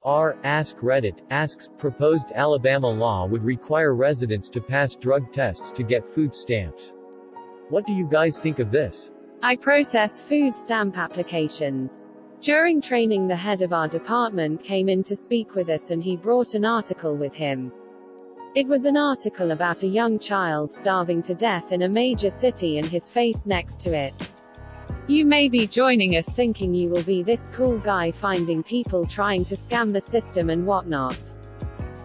Askreddit asks, proposed Alabama law would require residents to pass drug tests to get food stamps. What do you guys think of this? I process food stamp applications. During training, the head of our department came in to speak with us and he brought an article with him. It was an article about a young child starving to death in a major city and his face next to it. You may be joining us thinking you will be this cool guy finding people trying to scam the system and whatnot.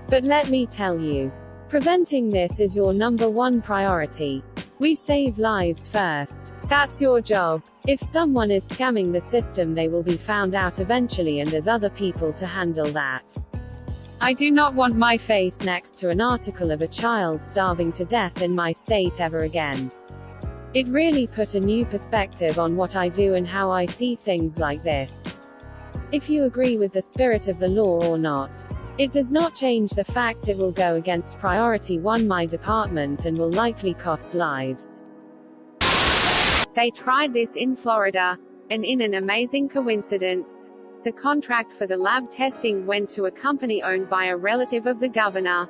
But let me tell you, preventing this is your #1 priority. We save lives first. That's your job. If someone is scamming the system, they will be found out eventually, and there's other people to handle that. I do not want my face next to an article of a child starving to death in my state ever again. It really put a new perspective on what I do and how I see things like this. If you agree with the spirit of the law or not, it does not change the fact it will go against priority 1, my department, and will likely cost lives. They tried this in Florida, and in an amazing coincidence, the contract for the lab testing went to a company owned by a relative of the governor.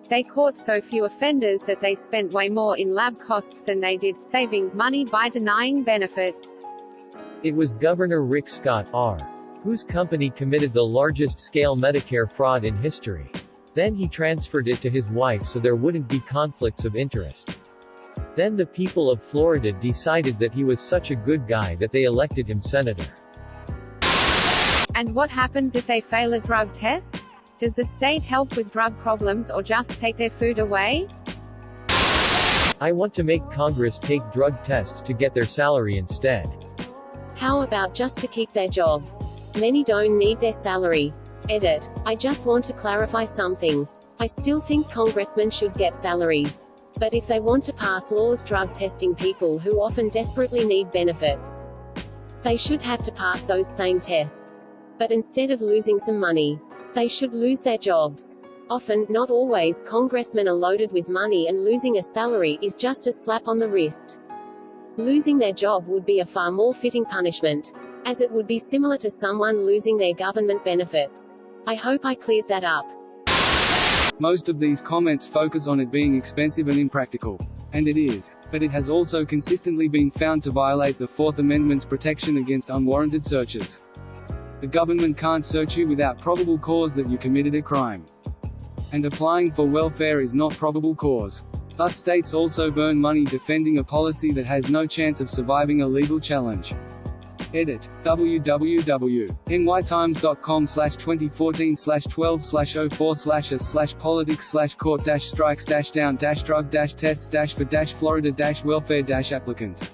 They caught so few offenders that they spent way more in lab costs than they did saving money by denying benefits. It was Governor Rick Scott, R., whose company committed the largest-scale Medicare fraud in history. Then he transferred it to his wife so there wouldn't be conflicts of interest. Then the people of Florida decided that he was such a good guy that they elected him senator. And what happens if they fail a drug test? Does the state help with drug problems or just take their food away? I want to make Congress take drug tests to get their salary instead. How about just to keep their jobs? Many don't need their salary. Edit. I just want to clarify something. I still think congressmen should get salaries. But if they want to pass laws drug testing people who often desperately need benefits, they should have to pass those same tests. But instead of losing some money, they should lose their jobs. Often, not always, congressmen are loaded with money, and losing a salary is just a slap on the wrist. Losing their job would be a far more fitting punishment, as it would be similar to someone losing their government benefits. I hope I cleared that up. Most of these comments focus on it being expensive and impractical. And it is. But it has also consistently been found to violate the Fourth Amendment's protection against unwarranted searches. The government can't search you without probable cause that you committed a crime. And applying for welfare is not probable cause. Thus states also burn money defending a policy that has no chance of surviving a legal challenge. Edit. www.nytimes.com/24/0/politics/court-strikes-down-drug-test-for-florida-welfare-applicants.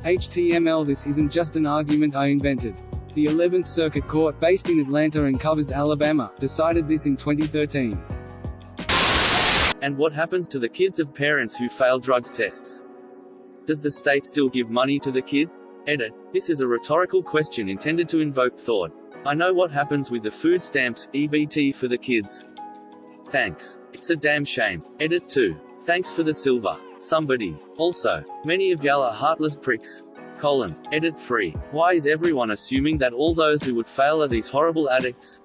HTML. This isn't just an argument I invented. The 11th Circuit Court, based in Atlanta and covers Alabama, decided this in 2013. And what happens to the kids of parents who fail drugs tests? Does the state still give money to the kid? Edit. This is a rhetorical question intended to invoke thought. I know what happens with the food stamps, EBT, for the kids. Thanks. It's a damn shame. Edit 2. Thanks for the silver. Somebody. Also, many of y'all are heartless pricks. Edit 3. Why is everyone assuming that all those who would fail are these horrible addicts?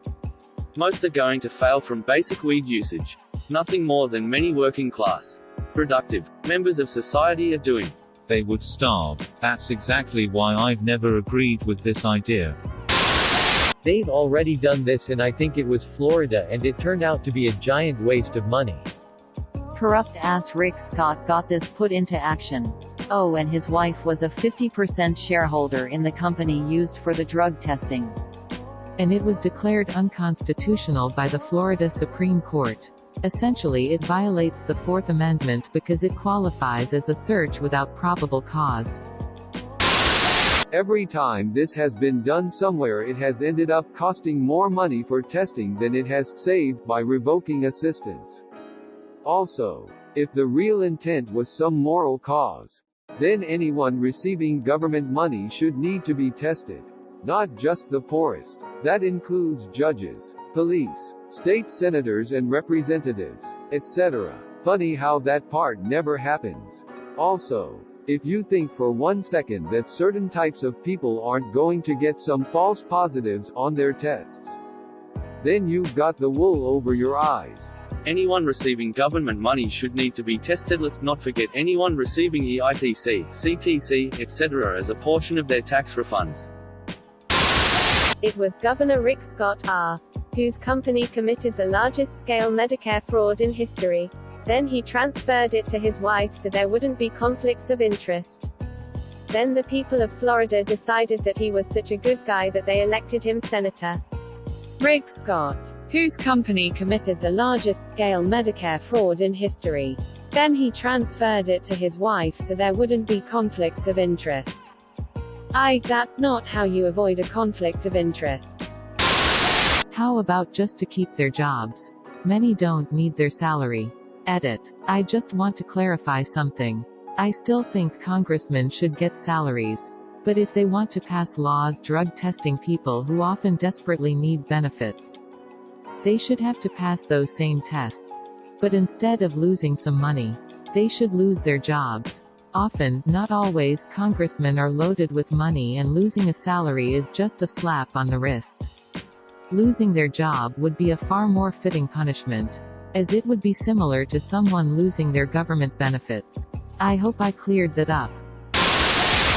Most are going to fail from basic weed usage. Nothing more than many working class, productive members of society are doing. They would starve. That's exactly why I've never agreed with this idea. They've already done this and I think it was Florida, and it turned out to be a giant waste of money. Corrupt-ass Rick Scott got this put into action. Oh, and his wife was a 50% shareholder in the company used for the drug testing. And it was declared unconstitutional by the Florida Supreme Court. Essentially, it violates the Fourth Amendment because it qualifies as a search without probable cause. Every time this has been done somewhere, it has ended up costing more money for testing than it has saved by revoking assistance. Also, if the real intent was some moral cause, then anyone receiving government money should need to be tested. Not just the poorest. That includes judges, police, state senators and representatives, etc. Funny how that part never happens. Also, if you think for 1 second that certain types of people aren't going to get some false positives on their tests, Then you've got the wool over your eyes. Anyone receiving government money should need to be tested. Let's not forget anyone receiving EITC, CTC, etc. as a portion of their tax refunds. It was Governor Rick Scott, R., whose company committed the largest-scale Medicare fraud in history. Then he transferred it to his wife so there wouldn't be conflicts of interest. Then the people of Florida decided that he was such a good guy that they elected him senator. Rick Scott, whose company committed the largest-scale Medicare fraud in history. Then he transferred it to his wife so there wouldn't be conflicts of interest. That's not how you avoid a conflict of interest. How about just to keep their jobs? Many don't need their salary. Edit. I just want to clarify something. I still think congressmen should get salaries. But if they want to pass laws drug testing people who often desperately need benefits, they should have to pass those same tests. But instead of losing some money, they should lose their jobs. Often, not always, congressmen are loaded with money and losing a salary is just a slap on the wrist. Losing their job would be a far more fitting punishment, as it would be similar to someone losing their government benefits. I hope I cleared that up.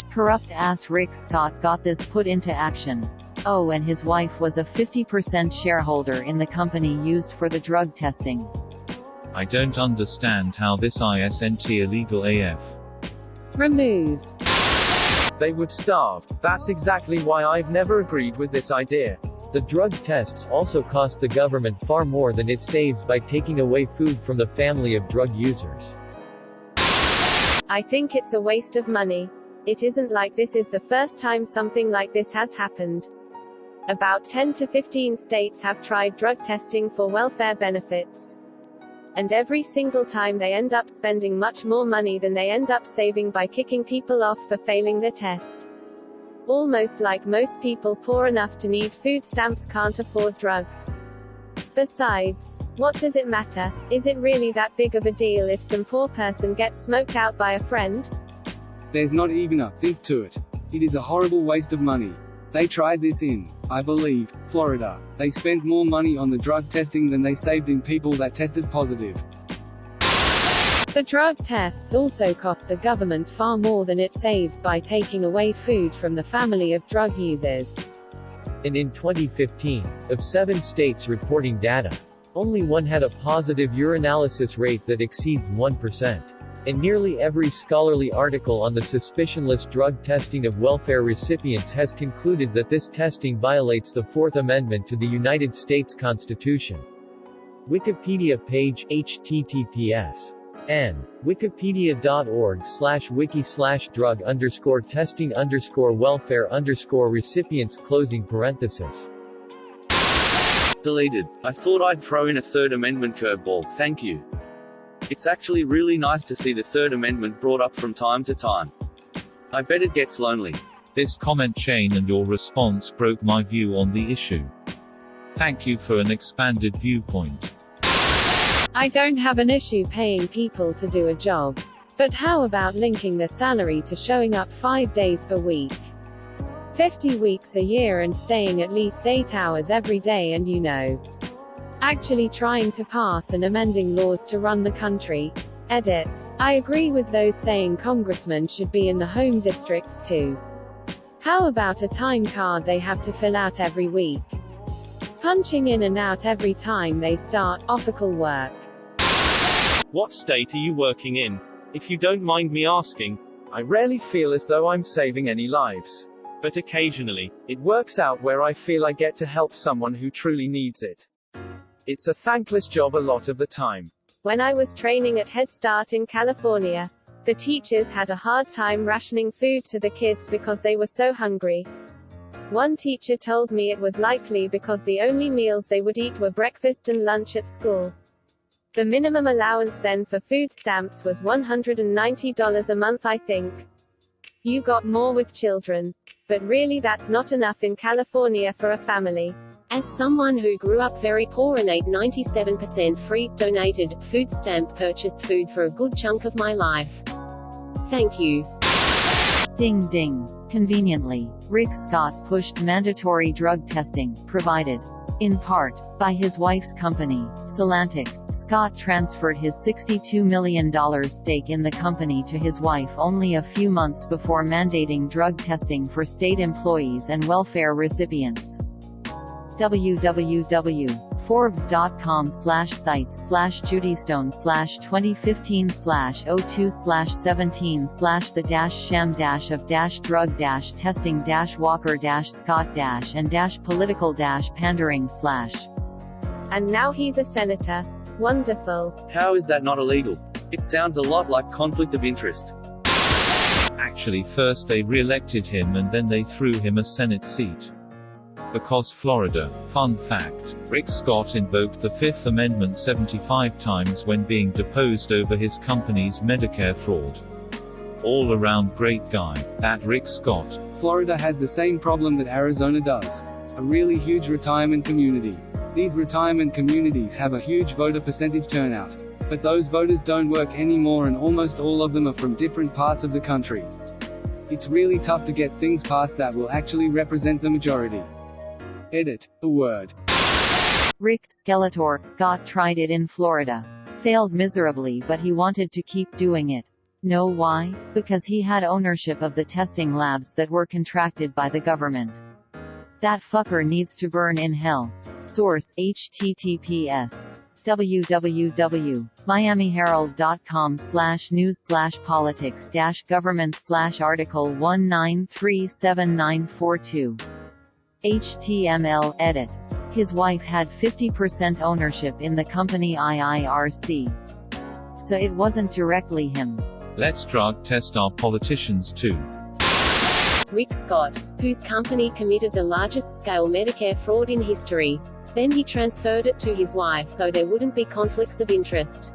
Corrupt-ass Rick Scott got this put into action. Oh, and his wife was a 50% shareholder in the company used for the drug testing. I don't understand how this isn't illegal AF. Removed. They would starve. That's exactly why I've never agreed with this idea. The drug tests also cost the government far more than it saves by taking away food from the family of drug users. I think it's a waste of money. It isn't like this is the first time something like this has happened. About 10 to 15 states have tried drug testing for welfare benefits. And every single time they end up spending much more money than they end up saving by kicking people off for failing the test. Almost like most people poor enough to need food stamps can't afford drugs. Besides, what does it matter? Is it really that big of a deal if some poor person gets smoked out by a friend? There's not even a think to it. It is a horrible waste of money. They tried this in, I believe, Florida. They spent more money on the drug testing than they saved in people that tested positive. The drug tests also cost the government far more than it saves by taking away food from the family of drug users. And in 2015, of 7 states reporting data, only one had a positive urinalysis rate that exceeds 1%. And nearly every scholarly article on the suspicionless drug testing of welfare recipients has concluded that this testing violates the Fourth Amendment to the United States Constitution. Wikipedia page https://n. wikipedia.org/wiki/drug_testing_welfare_recipients. Deleted. I thought I'd throw in a Third Amendment curveball, thank you. It's actually really nice to see the Third Amendment brought up from time to time. I bet it gets lonely. This comment chain and your response broke my view on the issue. Thank you for an expanded viewpoint. I don't have an issue paying people to do a job. But how about linking the salary to showing up 5 days per week? 50 weeks a year and staying at least 8 hours every day and actually trying to pass and amending laws to run the country. Edit. I agree with those saying congressmen should be in the home districts too. How about a time card they have to fill out every week? Punching in and out every time they start official work. What state are you working in? If you don't mind me asking. I rarely feel as though I'm saving any lives. But occasionally, it works out where I feel I get to help someone who truly needs it. It's a thankless job a lot of the time. When I was training at Head Start in California, the teachers had a hard time rationing food to the kids because they were so hungry. One teacher told me it was likely because the only meals they would eat were breakfast and lunch at school. The minimum allowance then for food stamps was $190 a month, I think. You got more with children. But really that's not enough in California for a family. As someone who grew up very poor and ate 97% free, donated, food stamp purchased food for a good chunk of my life. Thank you. Ding ding. Conveniently, Rick Scott pushed mandatory drug testing, provided In part, by his wife's company, Solantic, Scott transferred his $62 million stake in the company to his wife only a few months before mandating drug testing for state employees and welfare recipients. www.forbes.com/sites/judy stone/2015/02/17/the-sham-of-drug-testing-walker-and-political-pandering/. And now he's a senator. Wonderful. How is that not illegal? It sounds a lot like conflict of interest. Actually, first they re-elected him and then they threw him a Senate seat. Because Florida. Fun fact: Rick Scott invoked the Fifth Amendment 75 times when being deposed over his company's Medicare fraud. All around great guy, that Rick Scott. Florida has the same problem that Arizona does. A really huge retirement community. These retirement communities have a huge voter percentage turnout. But those voters don't work anymore and almost all of them are from different parts of the country. It's really tough to get things passed that will actually represent the majority. Edit. A word. Rick Skeletor Scott tried it in Florida. Failed miserably, but he wanted to keep doing it. Know why? Because he had ownership of the testing labs that were contracted by the government. That fucker needs to burn in hell. Source: https www.miamiherald.com/news/politics-government/article 1937942. Edit. His wife had 50% ownership in the company IIRC. So it wasn't directly him. Let's drug test our politicians too. Rick Scott, whose company committed the largest-scale Medicare fraud in history. Then he transferred it to his wife so there wouldn't be conflicts of interest.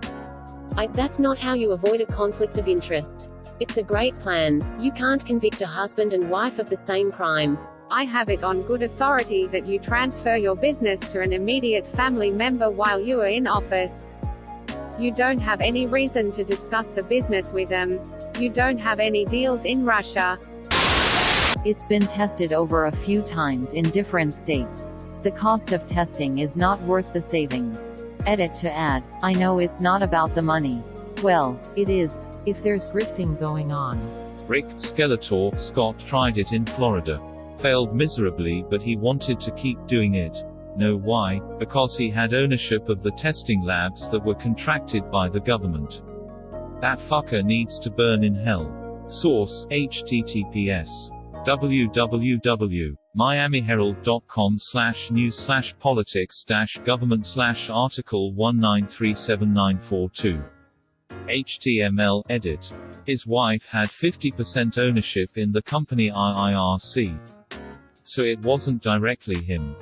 That's not how you avoid a conflict of interest. It's a great plan. You can't convict a husband and wife of the same crime. I have it on good authority that you transfer your business to an immediate family member while you are in office. You don't have any reason to discuss the business with them. You don't have any deals in Russia. It's been tested over a few times in different states. The cost of testing is not worth the savings. Edit to add, I know it's not about the money. Well, it is, if there's grifting going on. Rick Skeletor Scott tried it in Florida. Failed miserably, but he wanted to keep doing it. Know why? Because he had ownership of the testing labs that were contracted by the government. That fucker needs to burn in hell. Source: https www.miamiherald.com/news/politics-government/article 1937942. HTML. Edit. His wife had 50% ownership in the company IIRC. So it wasn't directly him.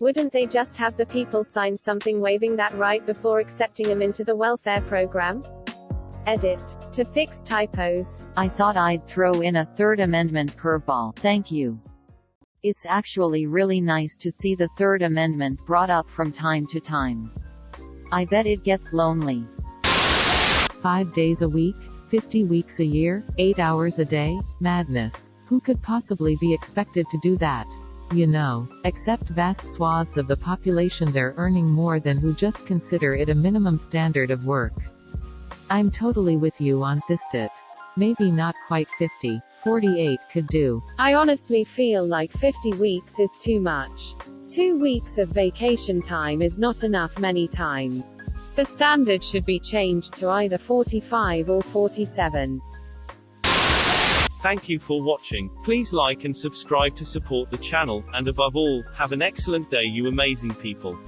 Wouldn't they just have the people sign something waiving that right before accepting them into the welfare program? Edit. To fix typos. I thought I'd throw in a Third Amendment curveball. Thank you. It's actually really nice to see the Third Amendment brought up from time to time. I bet it gets lonely. 5 days a week, 50 weeks a year, 8 hours a day? Madness. Who could possibly be expected to do that? You know, except vast swaths of the population they're earning more than who just consider it a minimum standard of work. I'm totally with you on this. Maybe not quite 50, 48 could do. I honestly feel like 50 weeks is too much. 2 weeks of vacation time is not enough many times. The standard should be changed to either 45 or 47. Thank you for watching. Please like and subscribe to support the channel, and above all, have an excellent day, you amazing people.